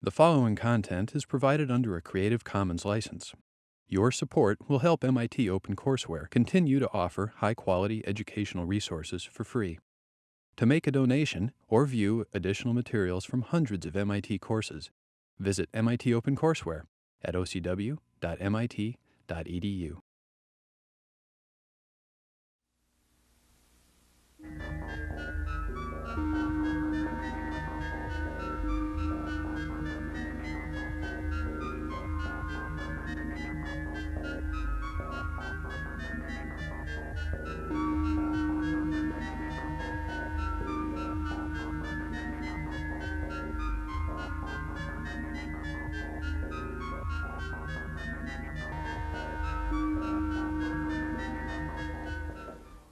The following content is provided under a Creative Commons license. Your support will help MIT OpenCourseware continue to offer high-quality educational resources for free. To make a donation or view additional materials from hundreds of MIT courses, visit MIT OpenCourseware at ocw.mit.edu.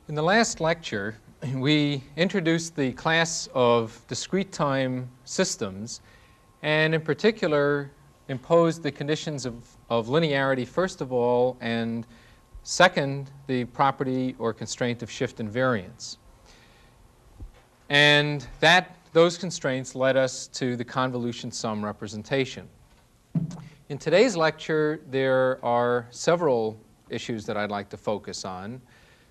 In the last lecture, we introduced the class of discrete time systems, and in particular imposed the conditions of linearity first of all, and second, the property or constraint of shift invariance. And those constraints led us to the convolution sum representation. In today's lecture, there are several issues that I'd like to focus on.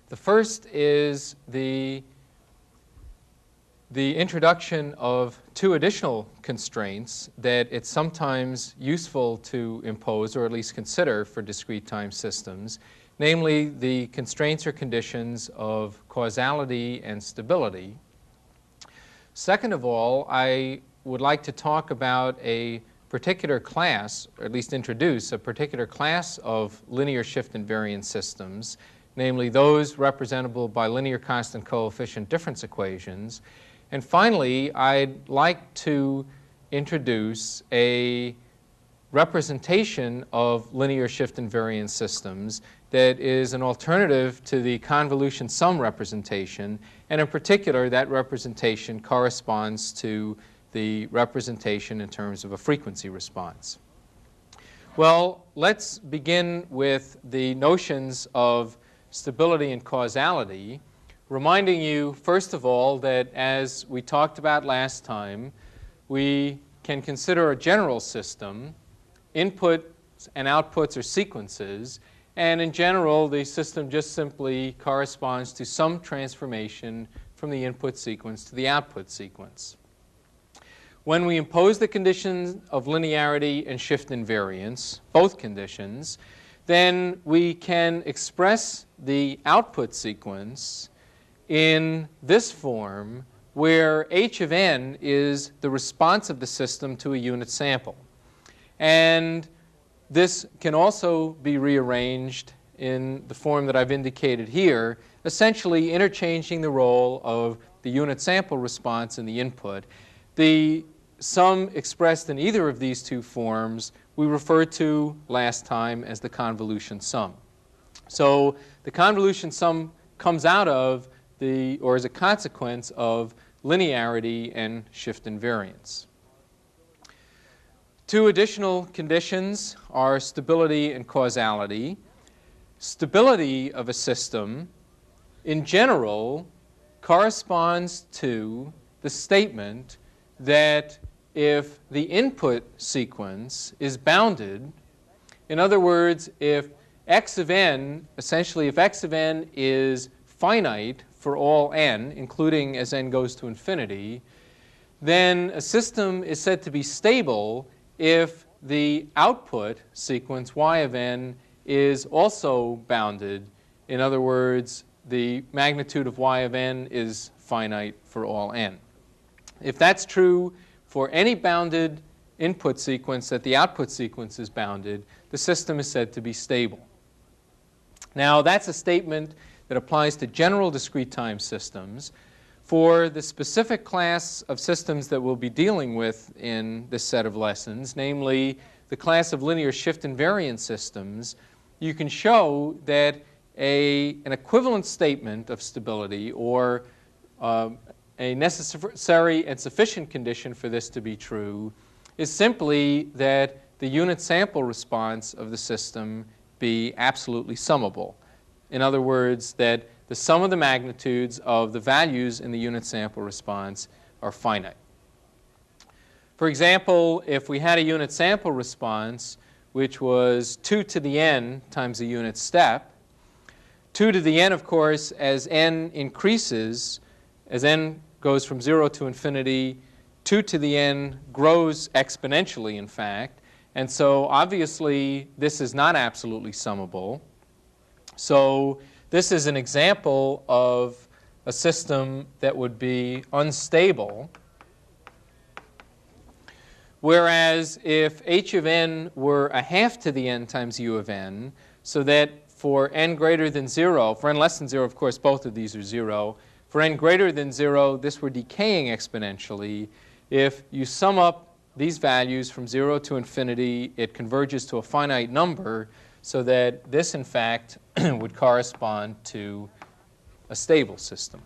The first is the introduction of two additional constraints that it's sometimes useful to impose, or at least consider, for discrete time systems, namely the constraints or conditions of causality and stability. Second of all, I would like to talk about a particular class, or at least introduce a particular class of linear shift invariant systems, namely those representable by linear constant coefficient difference equations. And finally, I'd like to introduce a representation of linear shift invariant systems that is an alternative to the convolution sum representation, and in particular, that representation corresponds to the representation in terms of a frequency response. Well, let's begin with the notions of stability and causality, reminding you, first of all, that as we talked about last time, we can consider a general system. Inputs and outputs are sequences, and in general, the system just simply corresponds to some transformation from the input sequence to the output sequence. When we impose the conditions of linearity and shift invariance, both conditions, then we can express the output sequence in this form, where h of n is the response of the system to a unit sample. And this can also be rearranged in the form that I've indicated here, essentially interchanging the role of the unit sample response in the input. The sum expressed in either of these two forms we referred to last time as the convolution sum. So the convolution sum comes out of or is a consequence of linearity and shift invariance. Two additional conditions are stability and causality. Stability of a system, in general, corresponds to the statement that if the input sequence is bounded, in other words, if x of n, essentially if x of n is finite for all n, including as n goes to infinity, then a system is said to be stable if the output sequence y of n is also bounded. In other words, the magnitude of y of n is finite for all n. If that's true for any bounded input sequence that the output sequence is bounded, the system is said to be stable. Now, that's a statement that applies to general discrete time systems. For the specific class of systems that we'll be dealing with in this set of lessons, namely the class of linear shift invariant systems, you can show that an equivalent statement of stability, or a necessary and sufficient condition for this to be true, is simply that the unit sample response of the system be absolutely summable. In other words, that the sum of the magnitudes of the values in the unit sample response are finite. For example, if we had a unit sample response, which was 2 to the n times a unit step, 2 to the n, of course, as n increases, as n goes from 0 to infinity, 2 to the n grows exponentially, in fact. And so obviously, this is not absolutely summable. So this is an example of a system that would be unstable. Whereas if h of n were a half to the n times u of n, so that for n greater than 0, for n less than 0, of course, both of these are 0. For n greater than 0, this were decaying exponentially. If you sum up these values from 0 to infinity, it converges to a finite number, so that this, in fact, would correspond to a stable system.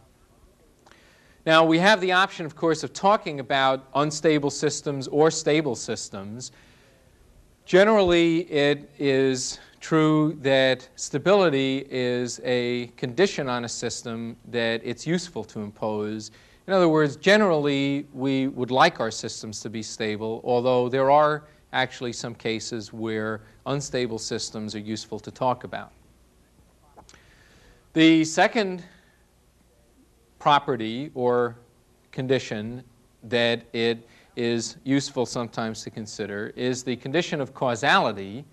Now, we have the option, of course, of talking about unstable systems or stable systems. Generally, it is true that stability is a condition on a system that it's useful to impose. In other words, generally, we would like our systems to be stable, although there are actually some cases where unstable systems are useful to talk about. The second property or condition that it is useful sometimes to consider is the condition of causality.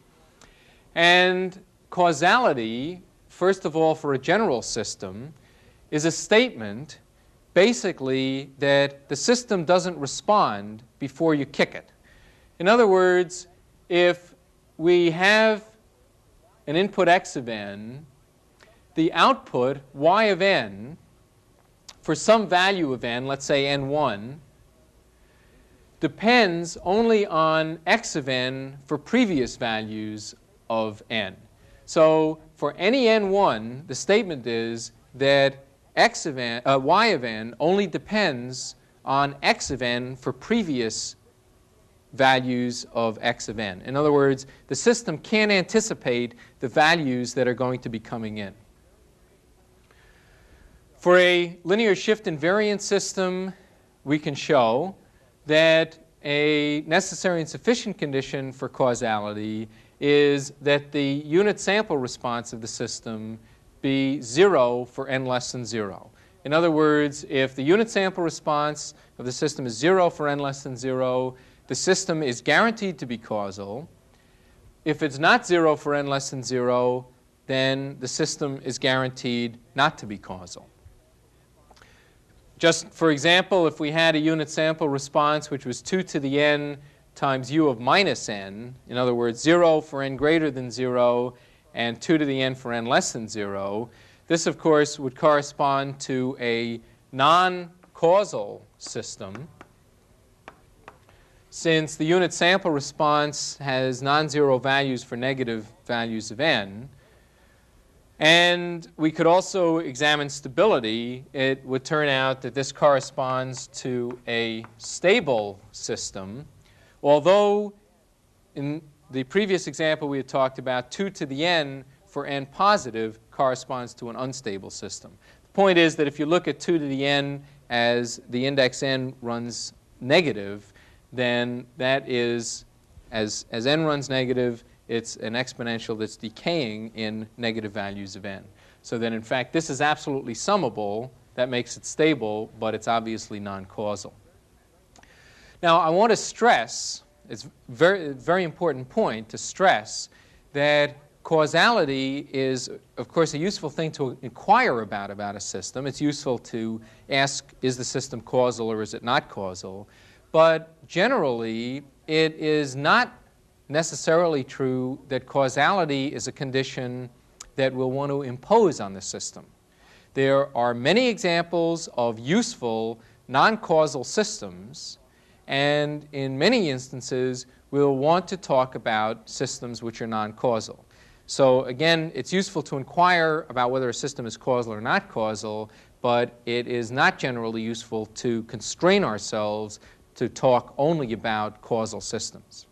And causality, first of all, for a general system, is a statement basically that the system doesn't respond before you kick it. In other words, if we have an input x of n, the output y of n for some value of n, let's say n1, depends only on x of n for previous values of n. So for any n1, the statement is that x of n, y of n only depends on x of n for previous values of x of n. In other words, the system can't anticipate the values that are going to be coming in. For a linear shift invariant system, we can show that a necessary and sufficient condition for causality is that the unit sample response of the system be 0 for n less than 0. In other words, if the unit sample response of the system is 0 for n less than 0, the system is guaranteed to be causal. If it's not 0 for n less than 0, then the system is guaranteed not to be causal. Just for example, if we had a unit sample response which was 2 to the n times u of minus n, in other words, 0 for n greater than 0 and 2 to the n for n less than 0, this, of course, would correspond to a non-causal system, since the unit sample response has non-zero values for negative values of n. And we could also examine stability. It would turn out that this corresponds to a stable system, although in the previous example we had talked about 2 to the n for n positive corresponds to an unstable system. The point is that if you look at 2 to the n as the index n runs negative, then that is, as n runs negative, it's an exponential that's decaying in negative values of n. So that, in fact, this is absolutely summable. That makes it stable, but it's obviously non-causal. Now, I want to stress, it's a very important point to stress, that causality is, of course, a useful thing to inquire about a system. It's useful to ask, is the system causal or is it not causal? But generally, it is not necessarily true that causality is a condition that we'll want to impose on the system. There are many examples of useful non-causal systems, and in many instances, we'll want to talk about systems which are non-causal. So again, it's useful to inquire about whether a system is causal or not causal, but it is not generally useful to constrain ourselves to talk only about causal systems.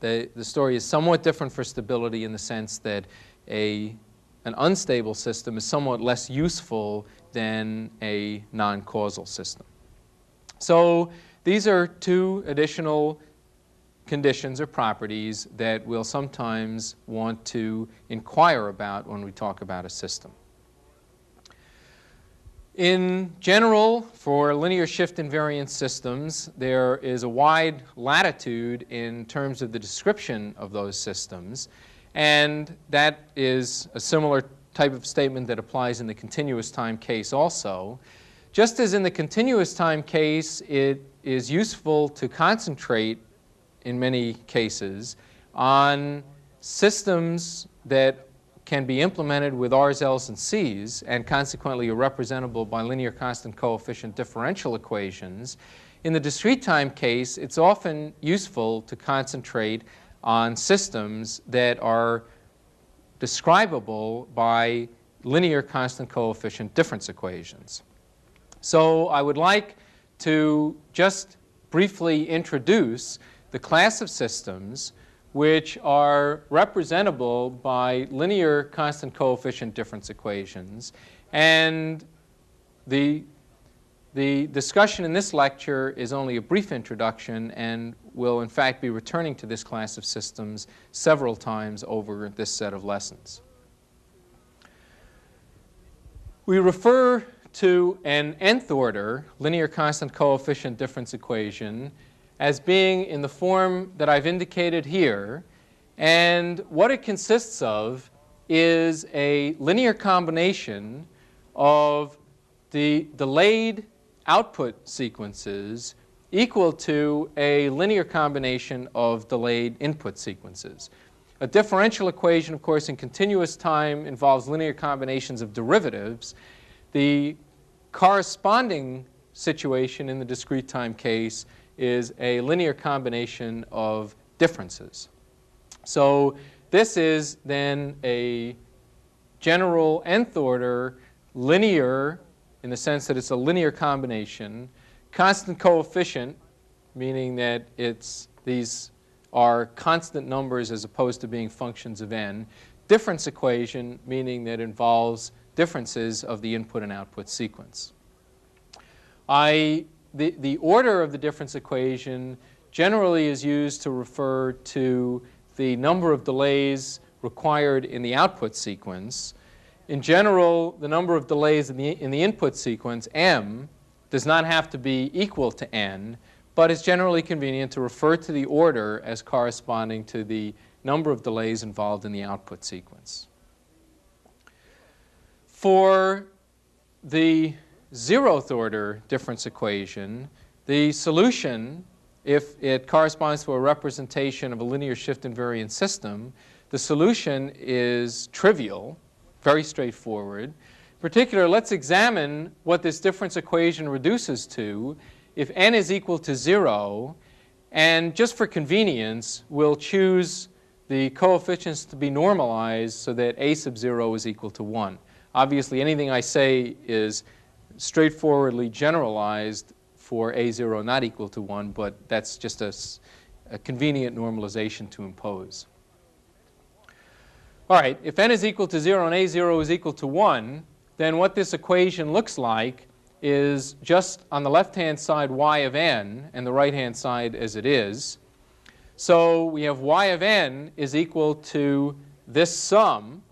The story is somewhat different for stability in the sense that an unstable system is somewhat less useful than a non-causal system. So These are two additional conditions or properties that we'll sometimes want to inquire about when we talk about a system. In general, for linear shift invariant systems, there is a wide latitude in terms of the description of those systems, and that is a similar type of statement that applies in the continuous time case also. Just as in the continuous time case, it is useful to concentrate in many cases on systems that can be implemented with R's, L's, and C's, and consequently are representable by linear constant coefficient differential equations. In the discrete time case, it's often useful to concentrate on systems that are describable by linear constant coefficient difference equations. So I would like to just briefly introduce the class of systems which are representable by linear constant coefficient difference equations. And the discussion in this lecture is only a brief introduction, and will in fact be returning to this class of systems several times over this set of lessons. We refer to an nth order linear constant coefficient difference equation as being in the form that I've indicated here, and what it consists of is a linear combination of the delayed output sequences equal to a linear combination of delayed input sequences. A differential equation, of course, in continuous time involves linear combinations of derivatives. The corresponding situation in the discrete time case is a linear combination of differences. So this is then a general nth order linear, in the sense that it's a linear combination, constant coefficient, meaning that these are constant numbers as opposed to being functions of n, difference equation, meaning that it involves differences of the input and output sequence. The order of the difference equation generally is used to refer to the number of delays required in the output sequence. In general, the number of delays in the input sequence, m, does not have to be equal to n, but it's generally convenient to refer to the order as corresponding to the number of delays involved in the output sequence. For the zeroth order difference equation, the solution, if it corresponds to a representation of a linear shift invariant system, the solution is trivial, very straightforward. In particular, let's examine what this difference equation reduces to if n is equal to 0, and just for convenience, we'll choose the coefficients to be normalized so that a sub 0 is equal to 1. Obviously, anything I say is straightforwardly generalized for a0 not equal to 1, but that's just a convenient normalization to impose. All right, if n is equal to 0 and a0 is equal to 1, then what this equation looks like is just on the left-hand side y of n and the right-hand side as it is. So we have y of n is equal to this sum,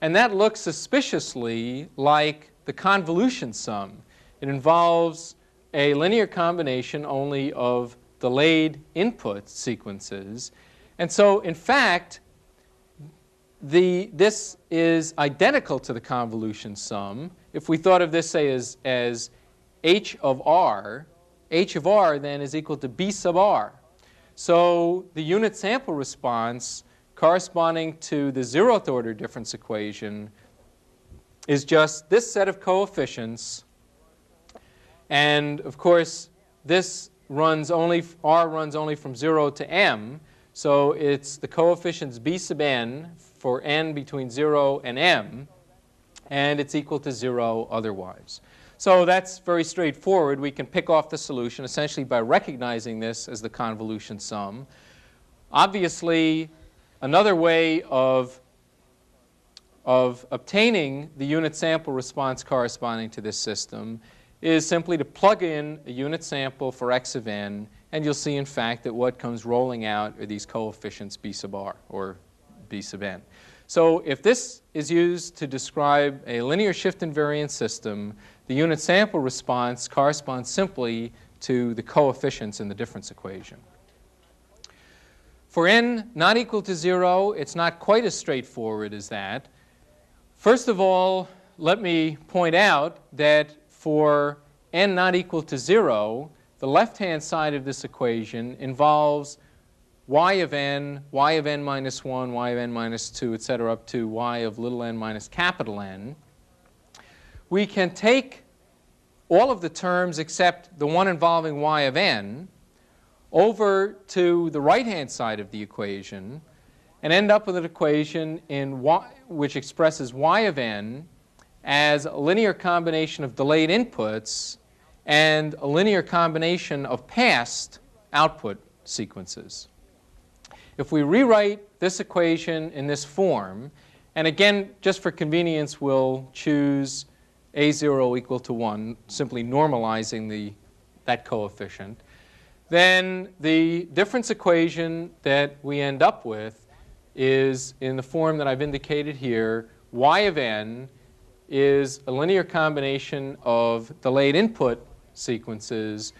and that looks suspiciously like the convolution sum. It involves a linear combination only of delayed input sequences. And so, in fact, this is identical to the convolution sum. If we thought of this, say, as h of r then is equal to b sub r. So the unit sample response corresponding to the zeroth order difference equation is just this set of coefficients. And of course, this runs only, r runs only from 0 to m. So it's the coefficients b sub n for n between 0 and m, and it's equal to 0 otherwise. So that's very straightforward. We can pick off the solution essentially by recognizing this as the convolution sum. Obviously, another way of obtaining the unit sample response corresponding to this system is simply to plug in a unit sample for x of n, and you'll see, in fact, that what comes rolling out are these coefficients b sub r, or b sub n. So if this is used to describe a linear shift invariant system, the unit sample response corresponds simply to the coefficients in the difference equation. For n not equal to 0, it's not quite as straightforward as that. First of all, let me point out that for n not equal to 0, the left-hand side of this equation involves y of n minus 1, y of n minus 2, etc., up to y of little n minus capital N. We can take all of the terms except the one involving y of n over to the right-hand side of the equation and end up with an equation in which expresses y of n as a linear combination of delayed inputs and a linear combination of past output sequences. If we rewrite this equation in this form, and again, just for convenience, we'll choose a0 equal to 1, simply normalizing that coefficient, then the difference equation that we end up with is in the form that I've indicated here. Y of n is a linear combination of delayed input sequences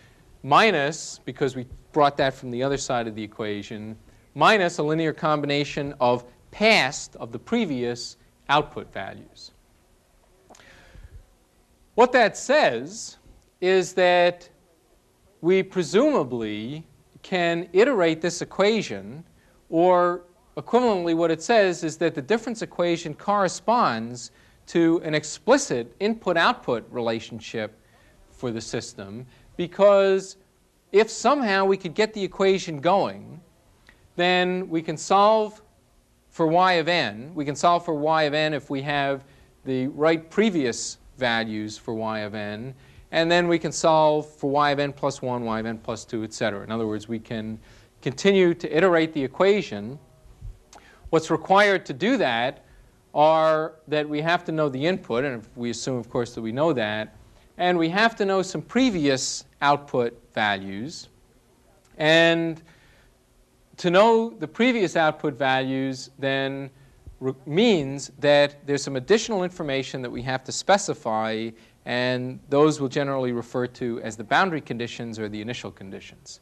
minus, because we brought that from the other side of the equation, minus a linear combination of the previous output values. What that says is that we presumably can iterate this equation, or equivalently what it says is that the difference equation corresponds to an explicit input-output relationship for the system, because if somehow we could get the equation going, then we can solve for y of n. We can solve for y of n if we have the right previous values for y of n, and then we can solve for y of n plus 1, y of n plus 2, etc. In other words, we can continue to iterate the equation. What's required to do that are that we have to know the input, and if we assume, of course, that we know that, and we have to know some previous output values. And to know the previous output values then means that there's some additional information that we have to specify, and those we'll generally refer to as the boundary conditions or the initial conditions.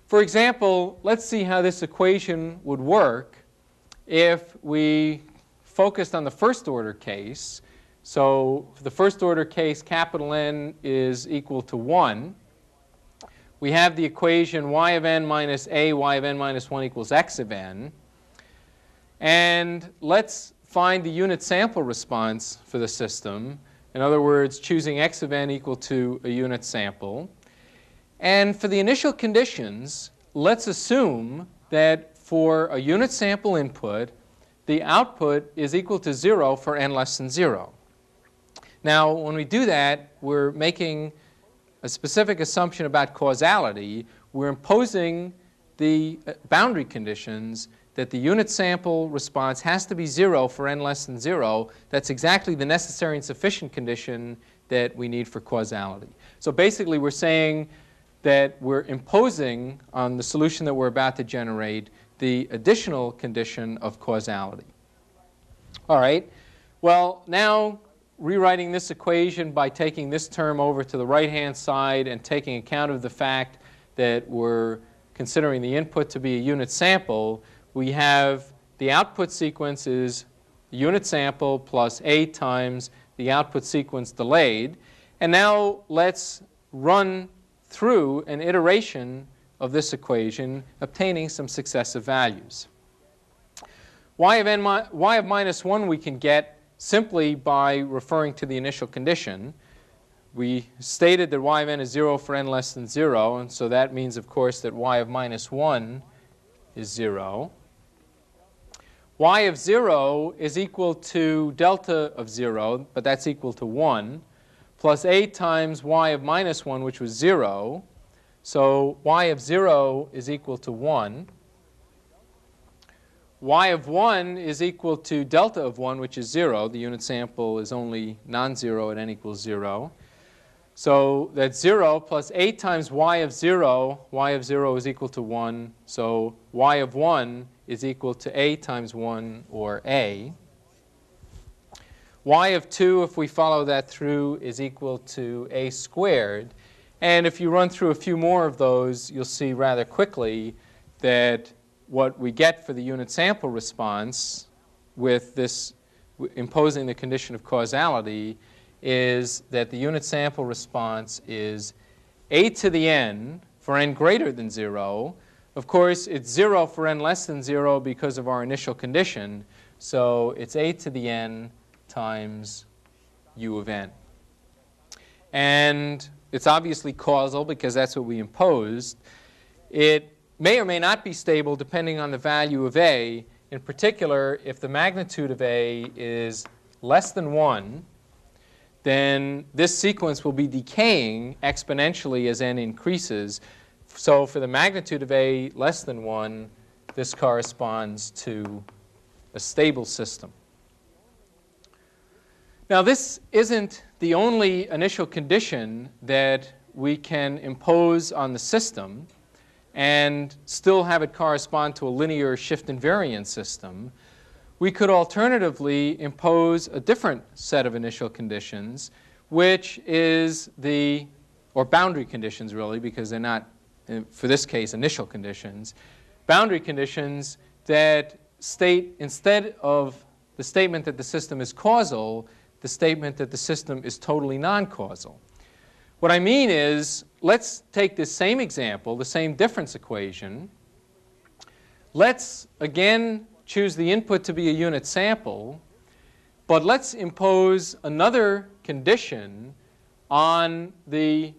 For example, let's see how this equation would work if we focused on the first order case. So for the first order case, capital N is equal to 1. We have the equation y of n minus a, y of n minus 1 equals x of n. And let's find the unit sample response for the system. In other words, choosing x of n equal to a unit sample. And for the initial conditions, let's assume that for a unit sample input, the output is equal to 0 for n less than 0. Now, when we do that, we're making a specific assumption about causality. We're imposing the boundary conditions that the unit sample response has to be 0 for n less than 0. That's exactly the necessary and sufficient condition that we need for causality. So basically, we're saying that we're imposing on the solution that we're about to generate the additional condition of causality. All right. Well, now rewriting this equation by taking this term over to the right-hand side and taking account of the fact that we're considering the input to be a unit sample, we have the output sequence is the unit sample plus a times the output sequence delayed. And now let's run through an iteration of this equation, obtaining some successive values. Y of minus 1 we can get simply by referring to the initial condition. We stated that y of n is 0 for n less than 0, and so that means, of course, that y of minus 1 is 0. Y of 0 is equal to delta of 0, but that's equal to 1, plus a times y of minus 1, which was 0. So y of 0 is equal to 1. Y of 1 is equal to delta of 1, which is 0. The unit sample is only non-zero at n equals 0. So that's 0 plus a times y of 0. Y of 0 is equal to 1. So y of 1 is equal to a times 1, or a. Y of 2, if we follow that through, is equal to a squared. And if you run through a few more of those, you'll see rather quickly that what we get for the unit sample response with this imposing the condition of causality is that the unit sample response is a to the n for n greater than 0. Of course, it's 0 for n less than 0 because of our initial condition. So it's a to the n times u of n. And it's obviously causal because that's what we imposed. It may or may not be stable depending on the value of a. In particular, if the magnitude of a is less than 1, then this sequence will be decaying exponentially as n increases. So for the magnitude of a less than 1, this corresponds to a stable system. Now, this isn't the only initial condition that we can impose on the system and still have it correspond to a linear shift invariant system. We could alternatively impose a different set of initial conditions, which is or boundary conditions really, because they're not, for this case, initial conditions. Boundary conditions that state, instead of the statement that the system is causal, the statement that the system is totally non-causal. What I mean is, let's take this same example, the same difference equation. Let's again choose the input to be a unit sample, but let's impose another condition on the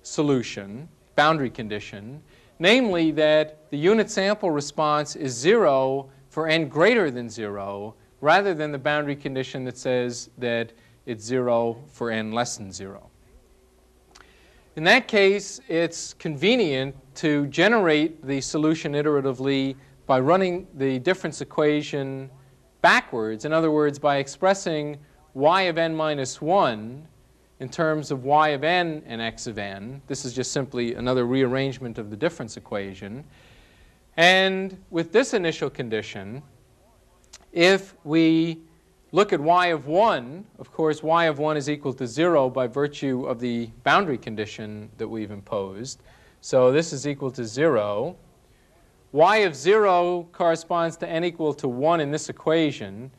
solution, boundary condition, namely that the unit sample response is 0 for n greater than 0, rather than the boundary condition that says that it's 0 for n less than 0. In that case, it's convenient to generate the solution iteratively by running the difference equation backwards. In other words, by expressing y of n minus 1 in terms of y of n and x of n. This is just simply another rearrangement of the difference equation. And with this initial condition, if we look at y of 1, of course, y of 1 is equal to 0 by virtue of the boundary condition that we've imposed. So this is equal to 0. Y of 0 corresponds to n equal to 1 in this equation.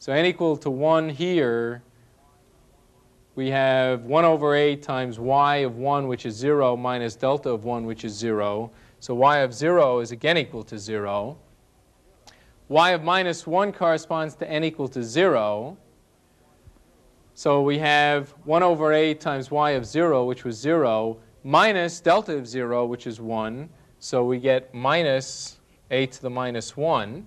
So n equal to 1 here, we have 1 over a times y of 1, which is 0, minus delta of 1, which is 0. So y of 0 is again equal to 0. Y of minus 1 corresponds to n equal to 0. So we have 1 over a times y of 0, which was 0, minus delta of 0, which is 1. So we get minus a to the minus 1.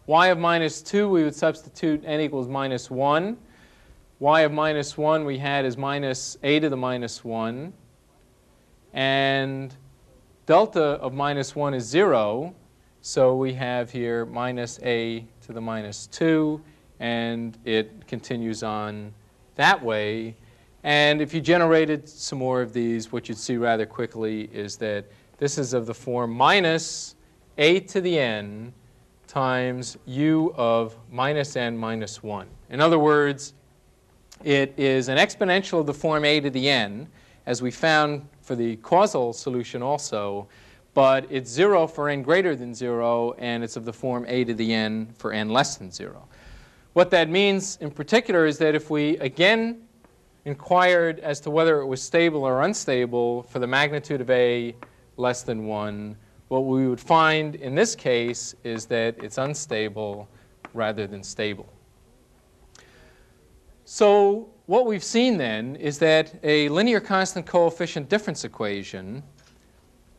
Y of minus 2, we would substitute n equals minus 1. Y of minus 1 we had is minus a to the minus 1. And delta of minus 1 is 0. So we have here minus a to the minus 2. And it continues on that way. And if you generated some more of these, what you'd see rather quickly is that this is of the form minus a to the n times u of minus n minus 1. In other words, it is an exponential of the form a to the n, as we found for the causal solution also, but it's 0 for n greater than 0, and it's of the form a to the n for n less than 0. What that means in particular is that if we again inquired as to whether it was stable or unstable for the magnitude of a less than 1, what we would find in this case is that it's unstable rather than stable. So what we've seen then is that a linear constant coefficient difference equation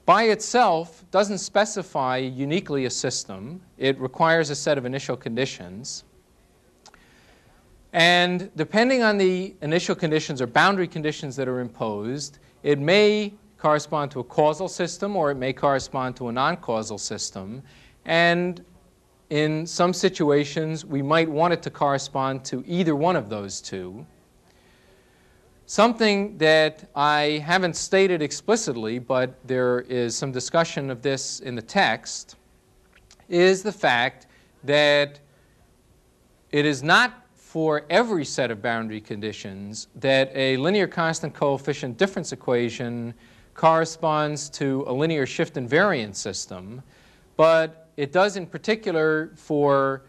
by itself doesn't specify uniquely a system. It requires a set of initial conditions. And depending on the initial conditions or boundary conditions that are imposed, it may correspond to a causal system or it may correspond to a non-causal system. And in some situations, we might want it to correspond to either one of those two. Something that I haven't stated explicitly, but there is some discussion of this in the text, is the fact that it is not for every set of boundary conditions that a linear constant coefficient difference equation corresponds to a linear shift invariant system, but it does in particular for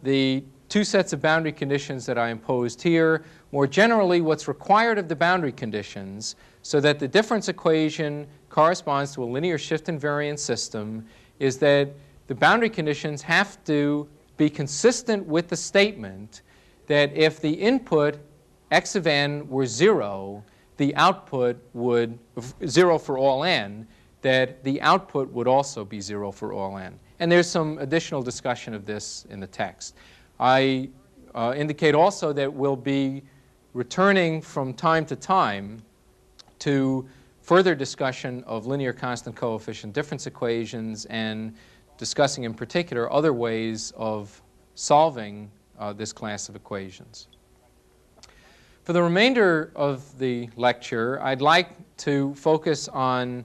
the two sets of boundary conditions that I imposed here. More generally, what's required of the boundary conditions so that the difference equation corresponds to a linear shift invariant system is that the boundary conditions have to be consistent with the statement that if the input x of n were 0, the output would 0 for all n, that the output would also be 0 for all n. And there's some additional discussion of this in the text. I indicate also that we'll be returning from time to time to further discussion of linear constant coefficient difference equations and discussing in particular other ways of solving this class of equations. For the remainder of the lecture, I'd like to focus on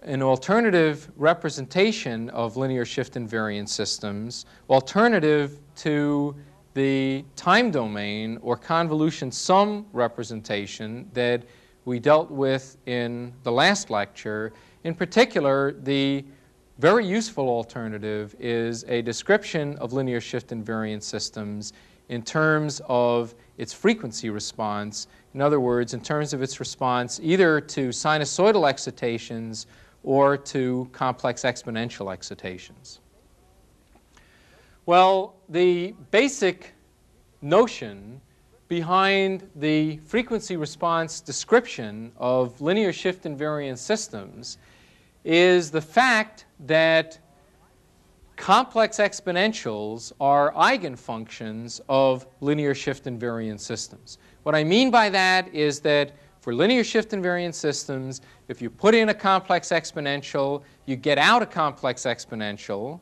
an alternative representation of linear shift invariant systems, alternative to the time domain or convolution sum representation that we dealt with in the last lecture. In particular, the very useful alternative is a description of linear shift invariant systems in terms of its frequency response. In other words, in terms of its response either to sinusoidal excitations or to complex exponential excitations. Well, the basic notion behind the frequency response description of linear shift invariant systems is the fact that complex exponentials are eigenfunctions of linear shift invariant systems. What I mean by that is that for linear shift invariant systems, if you put in a complex exponential, you get out a complex exponential,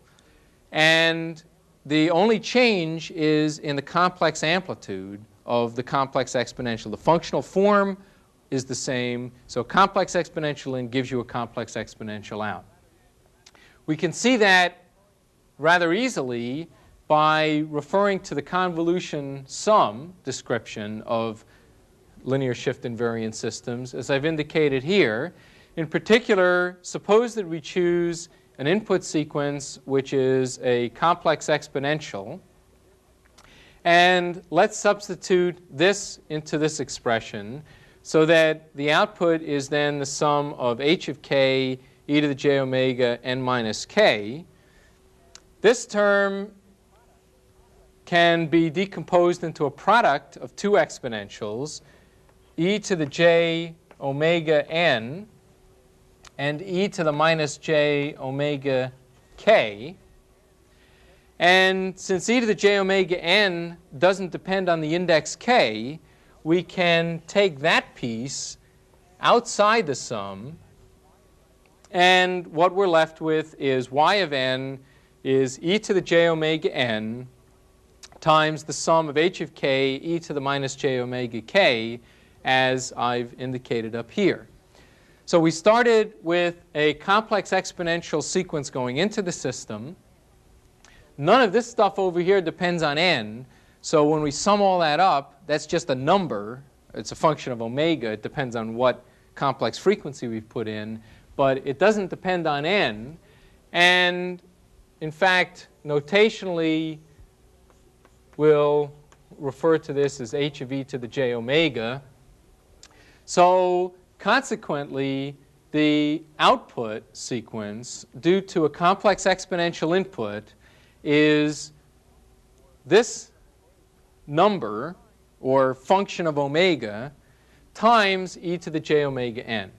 and the only change is in the complex amplitude of the complex exponential. The functional form is the same, so complex exponential in gives you a complex exponential out. We can see that rather easily by referring to the convolution sum description of linear shift invariant systems, as I've indicated here. In particular, suppose that we choose an input sequence which is a complex exponential, and let's substitute this into this expression so that the output is then the sum of h of k e to the j omega n minus k. This term can be decomposed into a product of two exponentials, e to the j omega n and e to the minus j omega k. And since e to the j omega n doesn't depend on the index k, we can take that piece outside the sum, and what we're left with is y of n is e to the j omega n times the sum of h of k e to the minus j omega k, as I've indicated up here. So we started with a complex exponential sequence going into the system. None of this stuff over here depends on n, so when we sum all that up, that's just a number. It's a function of omega. It depends on what complex frequency we've put in, but it doesn't depend on n. And in fact, notationally, we'll refer to this as h of e to the j omega. So consequently, the output sequence, due to a complex exponential input, is this number, or function of omega, times e to the j omega n.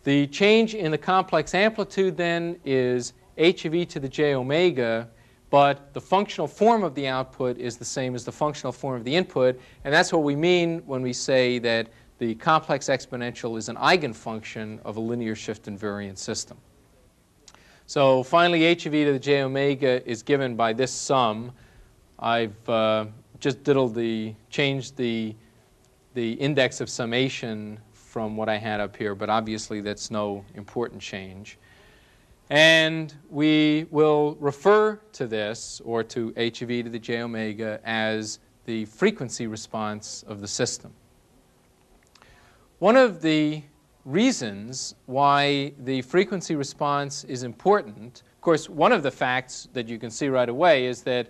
The change in the complex amplitude then is h of e to the j omega, but the functional form of the output is the same as the functional form of the input, and that's what we mean when we say that the complex exponential is an eigenfunction of a linear shift invariant system. So finally, h of e to the j omega is given by this sum. I've just changed the the index of summation from what I had up here, but obviously that's no important change. And we will refer to this, or to h of e to the j omega, as the frequency response of the system. One of the reasons why the frequency response is important, of course, one of the facts that you can see right away is that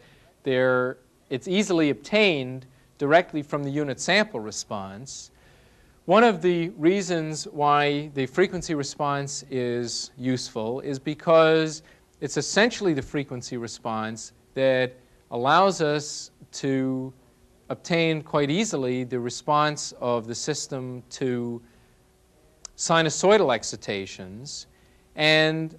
it's easily obtained directly from the unit sample response. One of the reasons why the frequency response is useful is because it's essentially the frequency response that allows us to obtain quite easily the response of the system to sinusoidal excitations. And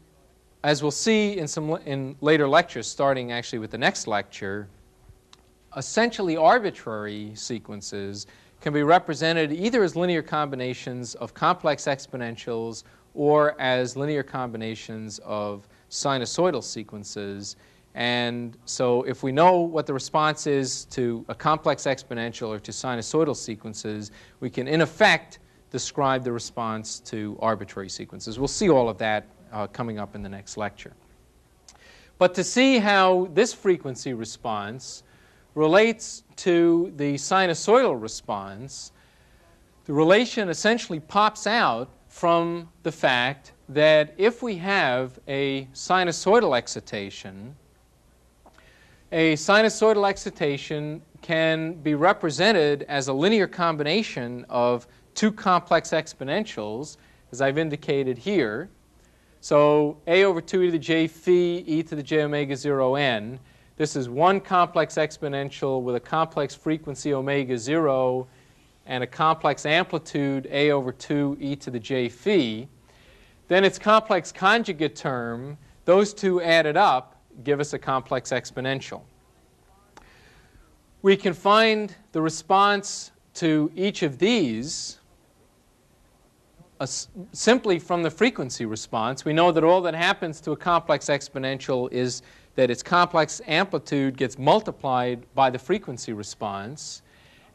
as we'll see in later lectures, starting actually with the next lecture, essentially arbitrary sequences can be represented either as linear combinations of complex exponentials or as linear combinations of sinusoidal sequences. And so if we know what the response is to a complex exponential or to sinusoidal sequences, we can in effect describe the response to arbitrary sequences. We'll see all of that coming up in the next lecture. But to see how this frequency response relates to the sinusoidal response, the relation essentially pops out from the fact that if we have a sinusoidal excitation can be represented as a linear combination of two complex exponentials, as I've indicated here. So a over 2 e to the j phi e to the j omega 0 n. This is one complex exponential with a complex frequency omega 0 and a complex amplitude a over 2 e to the j phi. Then its complex conjugate term, those two added up, give us a complex exponential. We can find the response to each of these simply from the frequency response. We know that all that happens to a complex exponential is that its complex amplitude gets multiplied by the frequency response.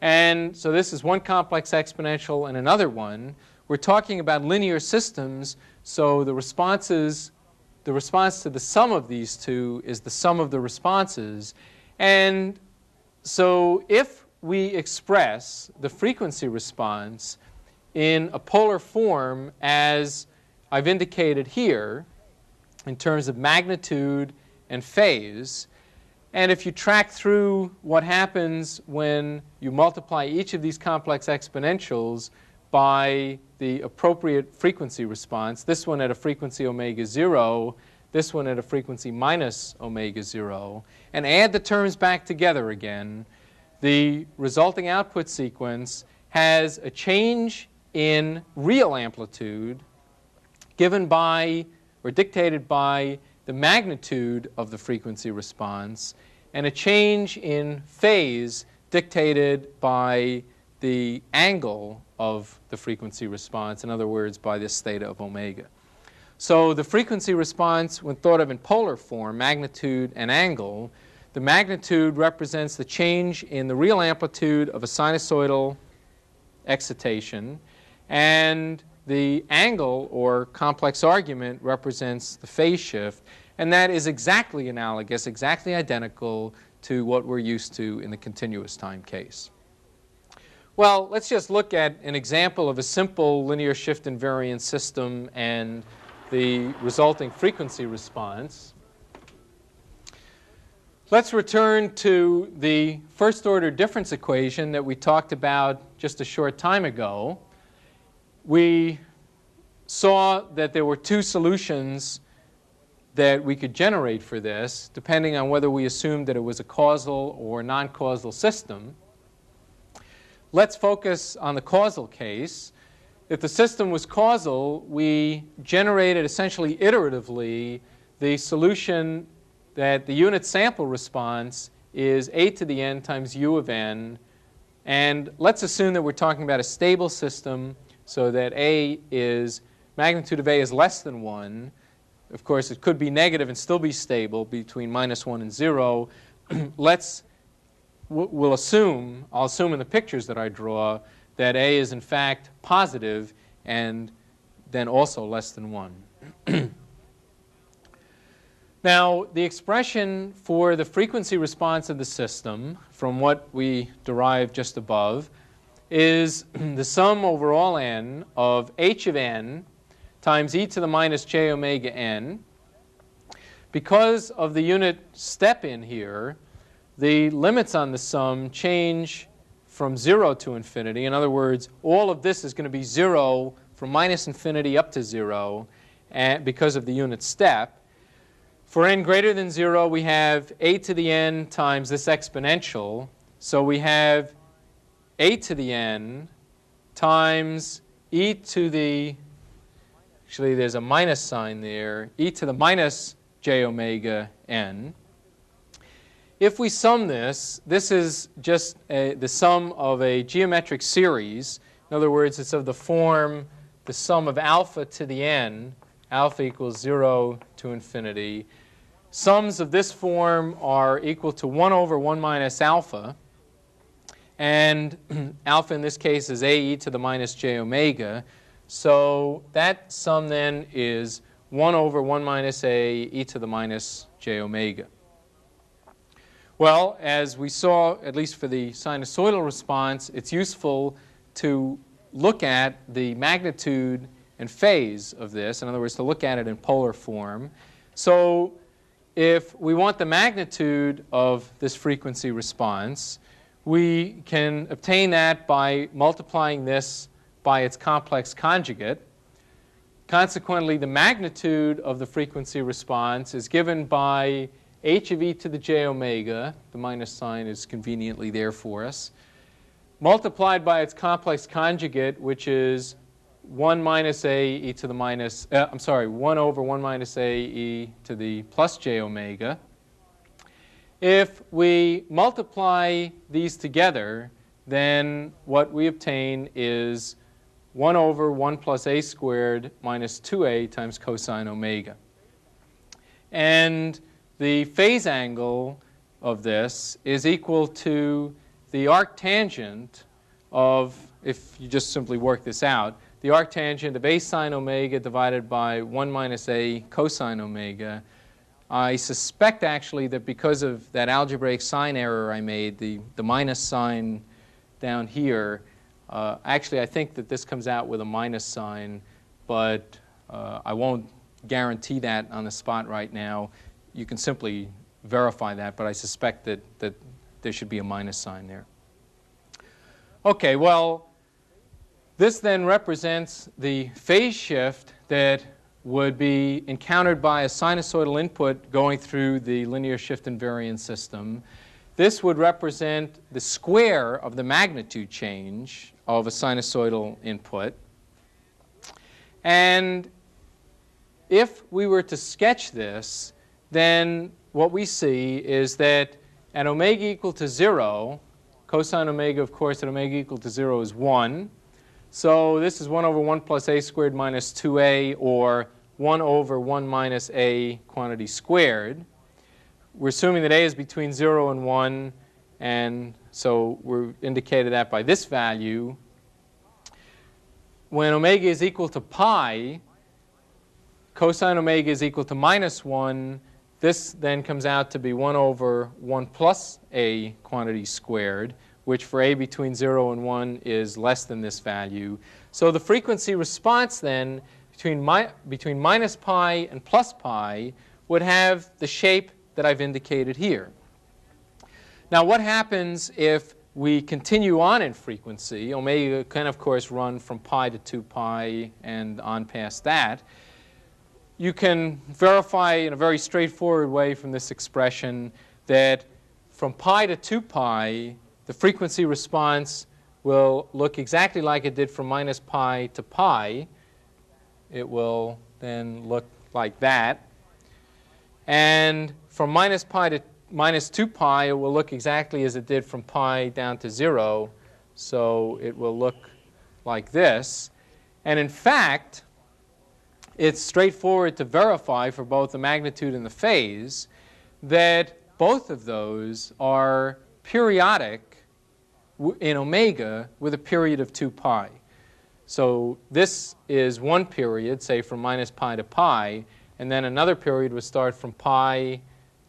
And so this is one complex exponential and another one. We're talking about linear systems, so the response to the sum of these two is the sum of the responses. And so if we express the frequency response in a polar form as I've indicated here in terms of magnitude and phase, and if you track through what happens when you multiply each of these complex exponentials by the appropriate frequency response, this one at a frequency omega 0, this one at a frequency minus omega 0, and add the terms back together again, the resulting output sequence has a change in real amplitude given by or dictated by the magnitude of the frequency response, and a change in phase dictated by the angle of the frequency response, in other words, by this theta of omega. So the frequency response, when thought of in polar form, magnitude and angle, the magnitude represents the change in the real amplitude of a sinusoidal excitation, and the angle, or complex argument, represents the phase shift, and that is exactly analogous, exactly identical to what we're used to in the continuous time case. Well, let's just look at an example of a simple linear shift invariant system and the resulting frequency response. Let's return to the first-order difference equation that we talked about just a short time ago. We saw that there were two solutions that we could generate for this, depending on whether we assumed that it was a causal or non-causal system. Let's focus on the causal case. If the system was causal, we generated essentially iteratively the solution that the unit sample response is a to the n times u of n. And let's assume that we're talking about a stable system, so that magnitude of a is less than 1. Of course, it could be negative and still be stable between minus 1 and 0. I'll assume in the pictures that I draw that A is in fact positive and then also less than 1. Now, the expression for the frequency response of the system, from what we derived just above, is the sum over all n of h of n times e to the minus j omega n. Because of the unit step in here, the limits on the sum change from 0 to infinity. In other words, all of this is going to be 0 from minus infinity up to 0 because of the unit step. For n greater than 0, we have a to the n times this exponential. So we have a to the n times e to the, actually there's a minus sign there, e to the minus j omega n. If we sum this, this is just the sum of a geometric series. In other words, it's of the form the sum of alpha to the n, alpha equals 0 to infinity. Sums of this form are equal to 1 over 1 minus alpha. And alpha in this case is a e to the minus j omega. So that sum then is 1 over 1 minus a e to the minus j omega. Well, as we saw, at least for the sinusoidal response, it's useful to look at the magnitude and phase of this. In other words, to look at it in polar form. So if we want the magnitude of this frequency response, we can obtain that by multiplying this by its complex conjugate. Consequently, the magnitude of the frequency response is given by h of e to the j omega, the minus sign is conveniently there for us, multiplied by its complex conjugate, which is 1 minus a e to the minus, 1 over 1 minus a e to the plus j omega. If we multiply these together, then what we obtain is 1 over 1 plus a squared minus 2a times cosine omega. And the phase angle of this is equal to the arctangent of, if you just simply work this out, the arctangent of a sine omega divided by 1 minus a cosine omega. I suspect actually that because of that algebraic sign error I made, the minus sign down here, actually I think that this comes out with a minus sign, but I won't guarantee that on the spot right now. You can simply verify that, but I suspect that there should be a minus sign there. Okay, well, this then represents the phase shift that would be encountered by a sinusoidal input going through the linear shift invariant system. This would represent the square of the magnitude change of a sinusoidal input. And if we were to sketch this, then what we see is that at omega equal to 0, cosine omega, of course, at omega equal to 0 is 1. So this is 1 over 1 plus a squared minus 2a, or 1 over 1 minus a quantity squared. We're assuming that a is between 0 and 1, and so we're indicated that by this value. When omega is equal to pi, cosine omega is equal to minus 1. This then comes out to be 1 over 1 plus a quantity squared, which for a between 0 and 1 is less than this value. So the frequency response then between minus pi and plus pi would have the shape that I've indicated here. Now what happens if we continue on in frequency? Omega can, of course, run from pi to 2 pi and on past that. You can verify in a very straightforward way from this expression that from pi to 2 pi, the frequency response will look exactly like it did from minus pi to pi. It will then look like that. And from minus pi to minus 2 pi, it will look exactly as it did from pi down to 0. So it will look like this. And in fact, it's straightforward to verify for both the magnitude and the phase that both of those are periodic in omega with a period of 2 pi. So this is one period, say from minus pi to pi, and then another period would start from pi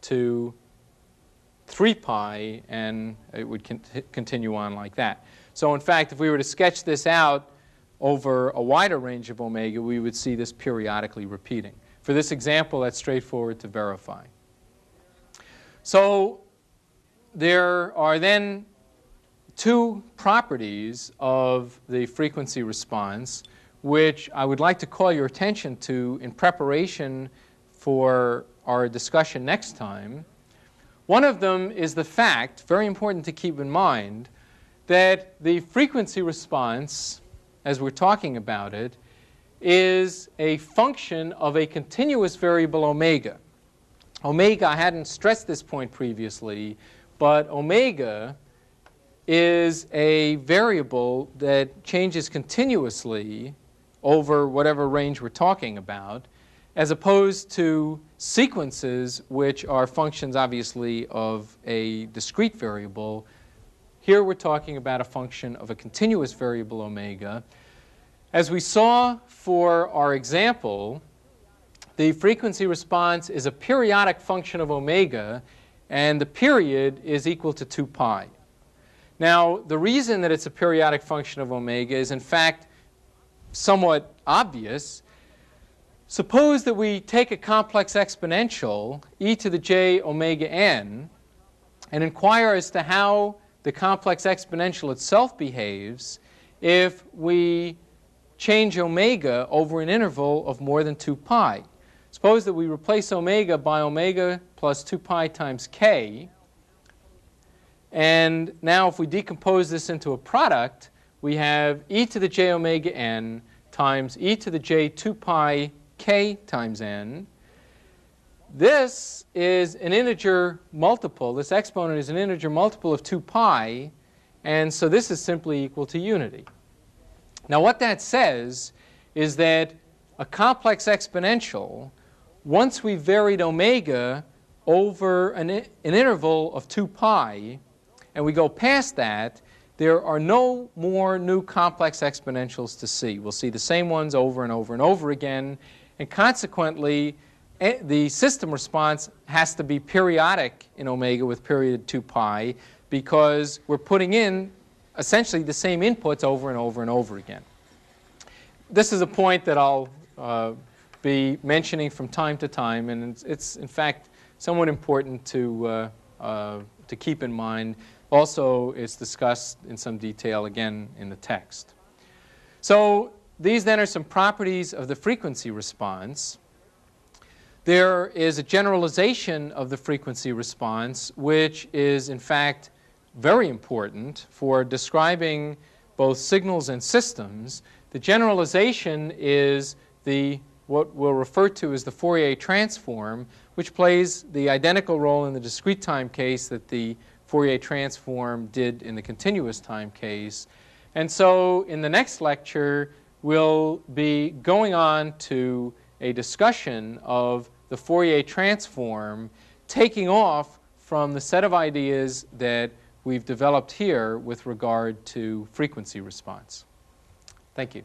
to 3 pi, and it would continue on like that. So in fact, if we were to sketch this out over a wider range of omega, we would see this periodically repeating. For this example, that's straightforward to verify. So there are then two properties of the frequency response which I would like to call your attention to in preparation for our discussion next time. One of them is the fact, very important to keep in mind, that the frequency response, as we're talking about it, is a function of a continuous variable omega. Omega, I hadn't stressed this point previously, but omega is a variable that changes continuously over whatever range we're talking about, as opposed to sequences which are functions, obviously, of a discrete variable. Here we're talking about a function of a continuous variable omega. As we saw for our example, the frequency response is a periodic function of omega, and the period is equal to 2 pi. Now, the reason that it's a periodic function of omega is, in fact, somewhat obvious. Suppose that we take a complex exponential, e to the j omega n, and inquire as to how the complex exponential itself behaves if we change omega over an interval of more than 2 pi. Suppose that we replace omega by omega plus 2 pi times k. And now if we decompose this into a product, we have e to the j omega n times e to the j 2 pi k times n. This is an integer multiple. This exponent is an integer multiple of 2 pi. And so this is simply equal to unity. Now what that says is that a complex exponential, once we've varied omega over an interval of 2 pi, and we go past that, there are no more new complex exponentials to see. We'll see the same ones over and over and over again, and consequently, the system response has to be periodic in omega with period 2 pi, because we're putting in essentially the same inputs over and over and over again. This is a point that I'll be mentioning from time to time, and it's in fact somewhat important to keep in mind. Also, it's discussed in some detail again in the text. So these then are some properties of the frequency response. There is a generalization of the frequency response, which is in fact very important for describing both signals and systems. The generalization is what we'll refer to as the Fourier transform, which plays the identical role in the discrete time case that the Fourier transform did in the continuous time case. And so in the next lecture, we'll be going on to a discussion of the Fourier transform, taking off from the set of ideas that we've developed here with regard to frequency response. Thank you.